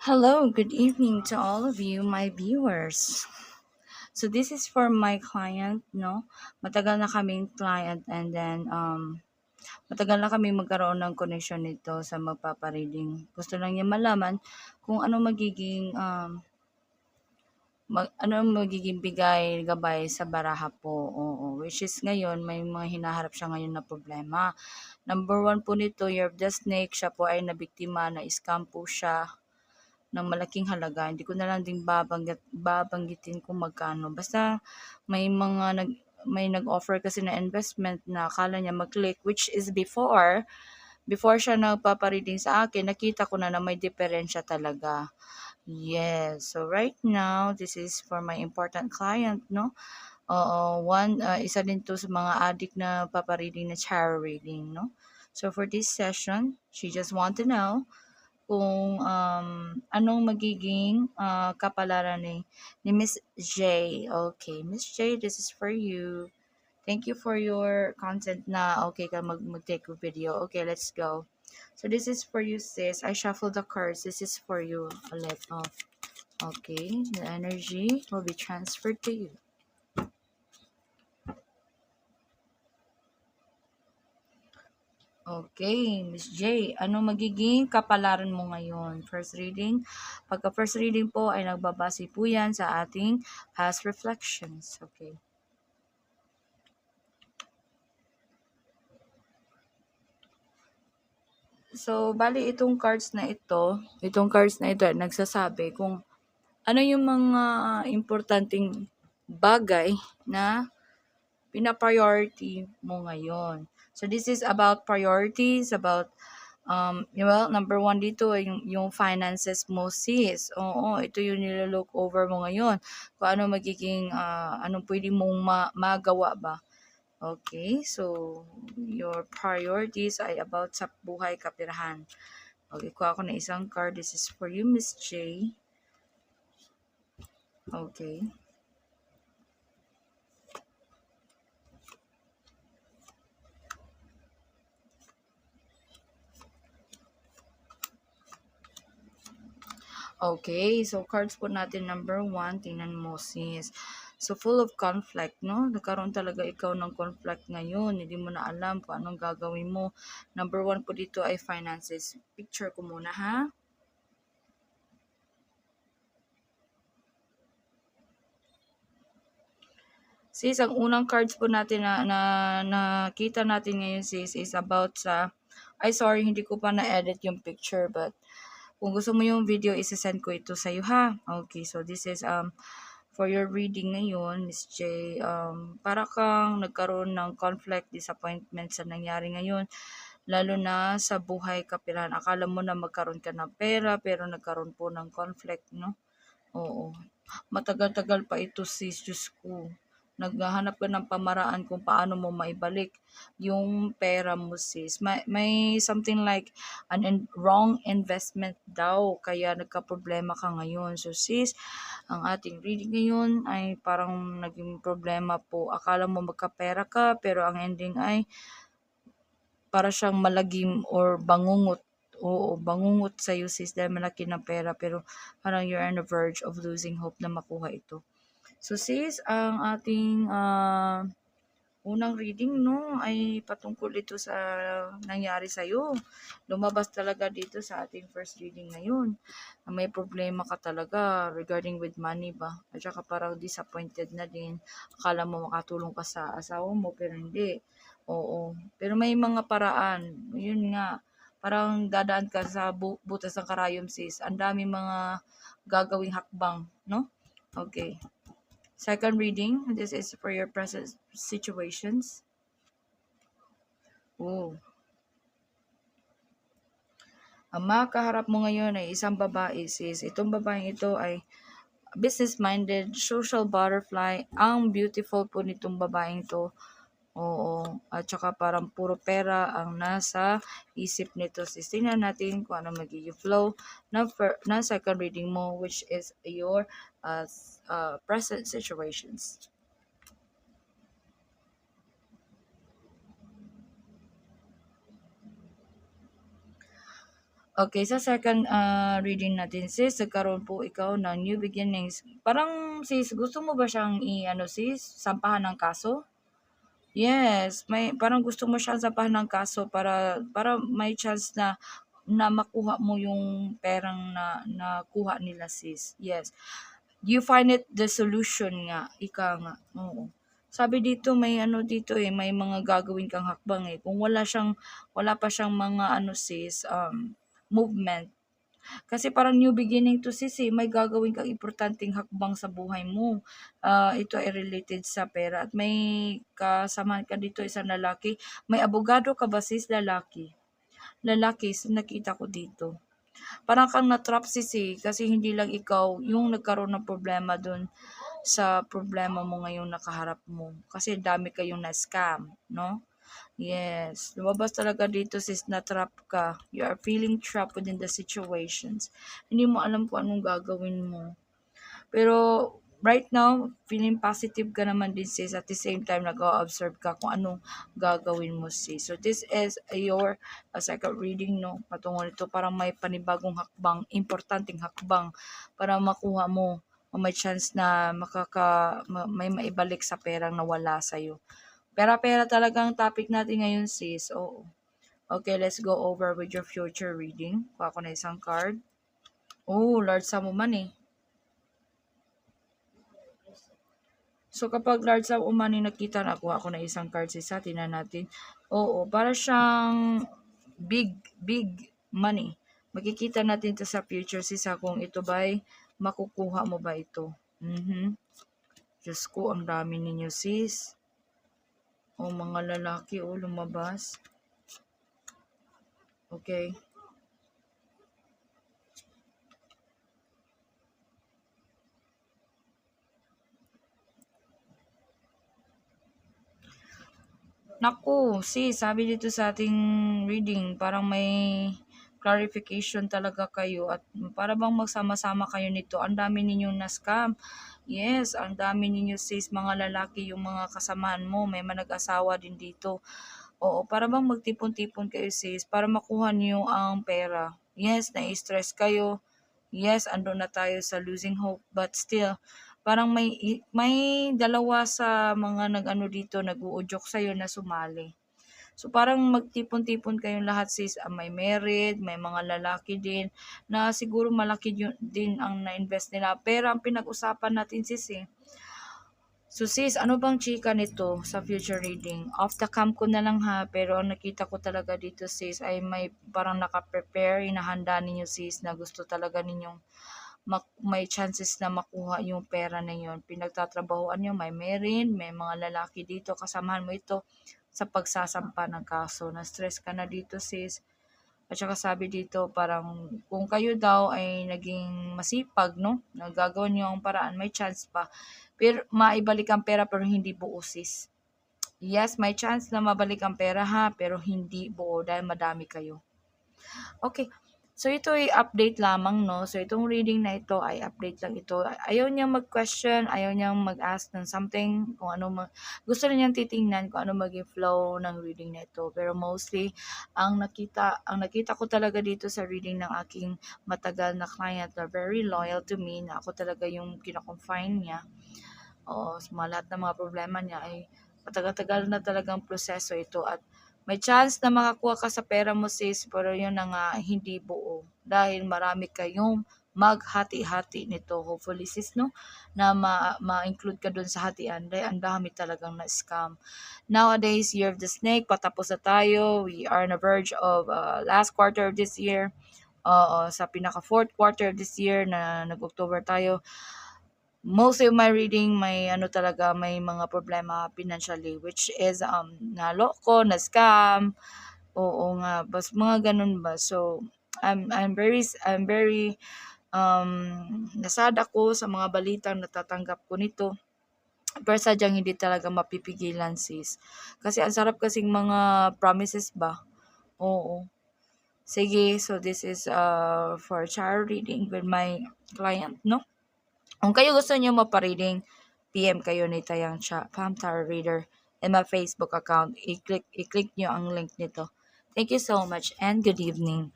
Hello, good evening to all of you, my viewers. So this is for my client, no? Matagal na kaming client and then matagal na kami magkaroon ng connection nito sa magpapareading. Gusto lang niya malaman kung ano magiging bigay gabay sa baraha po. Oo, which is ngayon may mga hinaharap siya ngayon na problema. Number one po nito, Year of the Snake, siya po ay nabiktima na scam po siya ng malaking halaga. Hindi ko na lang din babanggitin kung magkano. Basta may nag-offer kasi na investment na akala niya mag-click, which is before siya nagpapa-reading sa akin, nakita ko na may diferensya talaga. Yes. So right now, this is for my important client, no? Oo, isa din to sa mga addict na papa-reading na tarot reading, no? So for this session, she just want to know kung anong magiging kapalaran ni Miss J. Okay, Miss J, this is for you. Thank you for your content na okay ka mag-take a video. Okay, let's go. So this is for you, sis. I shuffle the cards. This is for you ulit. Oh, okay, the energy will be transferred to you. Okay, Miss J, ano magiging kapalaran mo ngayon? First reading. Pagka first reading po ay nagbabase po yan sa ating past reflections. Okay. So, bali itong cards na ito ay nagsasabi kung ano yung mga importanteng bagay na pina-priority mo ngayon. So, this is about priorities, about well, number one dito ay yung finances mo, sis. Oo, ito yung nilolook over mo ngayon. Kung ano magiging, anong pwede mong magawa ba. Okay, so your priorities ay about sa buhay kapirahan. Okay, kuha ako na isang card. This is for you, Miss J. Okay. Okay, so cards po natin number one, tingnan mo sis. So full of conflict, no? Nagkaroon talaga ikaw ng conflict ngayon. Hindi mo na alam kung anong gagawin mo. Number one po dito ay finances. Picture ko muna, ha? Sis, ang unang cards po natin na nakita natin ngayon sis is about sa, ay sorry, hindi ko pa na-edit yung picture but kung gusto mo yung video, isa-send ko ito sa iyo ha. Okay, so this is for your reading ngayon, Miss J. Para kang nagkaroon ng conflict, disappointment sa nangyari ngayon, lalo na sa buhay kapirahan. Akala mo na magkaroon ka ng pera, pero nagkaroon po ng conflict, no? Oo. Matagal-tagal pa ito sis, Diyos ko. Naghahanap ka ng pamaraan kung paano mo maibalik yung pera mo sis. May something like wrong investment daw, kaya nagka-problema ka ngayon. So sis, ang ating reading ngayon ay parang naging problema po. Akala mo magkapera ka, pero ang ending ay para siyang malagim or bangungot. Oo, bangungot sa'yo sis dahil malaki ng pera pero parang you're on the verge of losing hope na makuha ito. So sis, ang ating unang reading no ay patungkol ito sa nangyari sa'yo. Lumabas talaga dito sa ating first reading ngayon. May problema ka talaga regarding with money ba? At saka parang disappointed na din. Akala mo makatulong ka sa asawa mo pero hindi. Oo. Pero may mga paraan. Yun nga. Parang dadaan ka sa butas ng karayom sis. Ang dami mga gagawing hakbang, no? Okay. Second reading, this is for your present situations. Oh. Ang makaharap mo ngayon ay isang babae sis. Itong babaeng ito ay business-minded, social butterfly. Ang beautiful po nitong babaeng to. Oo. At saka parang puro pera ang nasa isip nito. Sis, tingnan natin kung ano magiging flow na second reading mo, which is your present situations. Okay, sa second reading natin, sis, nagkaroon po ikaw ng new beginnings. Parang, sis, gusto mo ba siyang sis, sampahan ng kaso? Yes, may parang gusto mo siyang sampahan ng kaso para may chance na makuha mo yung perang na kuha nila, sis. Yes. You find it the solution nga, ika nga. Oo. Sabi dito may dito may mga gagawin kang hakbang Kung wala pa siyang mga sis, movement. Kasi parang new beginning to sis may gagawin kang importanteng hakbang sa buhay mo. Ito ay related sa pera at may kasamahan ka dito isang lalaki. May abogado ka ba sis, lalaki? Lalaki, so nakita ko dito. Parang kang na-trap sis kasi hindi lang ikaw yung nagkaroon ng problema dun sa problema mo ngayong nakaharap mo. Kasi dami kayong na-scam, no? Yes, lumabas talaga dito sis na trap ka. You are feeling trapped within the situations. Hindi mo alam kung anong gagawin mo. Pero right now, feeling positive ka naman din sis. At the same time, nag-observe ka kung anong gagawin mo sis. So this is your second reading, no? Patungo nito parang may panibagong hakbang, importanteng hakbang para makuha mo o may chance na may maibalik sa perang nawala sa'yo. Pera-pera talagang topic natin ngayon sis. Oo. Okay, let's go over with your future reading. Kuha ko na isang card. Oh, Lord sa money. So, kapag large sum of money nakita na, kuha ko na isang card sis. Tingnan natin. Oo, para siyang big money. Makikita natin ito sa future sis kung ito ba'y makukuha mo ba ito. Diyos ko, ang dami ninyo sis. O mga lalaki lumabas. Okay. Naku, sabi dito sa ating reading, parang may clarification talaga kayo at para bang magsama-sama kayo nito. Ang dami ninyong na-scam. Yes, ang dami ninyo sis, mga lalaki, yung mga kasamahan mo, may manag-asawa din dito. Oo, para bang magtipon-tipon kayo sis, para makuha niyo ang pera. Yes, na-stress kayo. Yes, ando na tayo sa losing hope, but still, parang may dalawa sa mga dito, nag-uudyok sa'yo na sumali. So, parang magtipon-tipon kayong lahat sis, may married, may mga lalaki din, na siguro malaki din ang na-invest nila. Pero ang pinag-usapan natin sis So sis, ano bang chika nito sa future reading? Off the cam ko na lang ha, pero ang nakita ko talaga dito sis ay may parang naka-prepare, inahanda ninyo sis na gusto talaga ninyong may chances na makuha yung pera na yun. Pinagtatrabahoan nyo, may meron, may mga lalaki dito, kasamahan mo ito sa pagsasampa ng kaso. Na-stress ka na dito sis. At saka sabi dito, parang kung kayo daw ay naging masipag, no? Nagagawa niyo ang paraan, may chance pa. Pero maibalik ang pera pero hindi buo sis. Yes, may chance na mabalik ang pera ha, pero hindi buo dahil madami kayo. Okay. So, ito ay update lamang, no? So, itong reading na ito ay update lang ito. Ayaw niyang mag-question, ayaw niyang mag-ask ng something, kung ano gusto niyang titingnan kung ano maging flow ng reading na ito. Pero mostly, ang nakita ko talaga dito sa reading ng aking matagal na client na very loyal to me, na ako talaga yung kinakonfine niya. Oo, sa lahat ng mga problema niya ay matagal-tagal na talagang proseso ito at may chance na makakuha ka sa pera mo sis, pero yun na nga, hindi buo. Dahil marami kayong maghati-hati nito. Hopefully sis, no? Na ma-include ka dun sa hatian. Dahil ang dami talagang na-scam. Nowadays, Year of the Snake, patapos na tayo. We are on the verge of last quarter of this year. Sa pinaka fourth quarter of this year na nag-October tayo. Most of my reading may talaga may mga problema financially, which is naloko, na scam. Oo nga, bas mga ganun ba. So I'm very nasad ako sa mga balitang natatanggap ko nito. Pero sadyang hindi talaga mapipigilan sis. Kasi ang sarap kasing mga promises ba. Oo. Sige, so this is for tarot reading with my client, no? Kung kayo gusto niyo mapareading, PM kayo ni Tayang Palm Tarot Reader in my Facebook account. I-click niyo ang link nito. Thank you so much and good evening.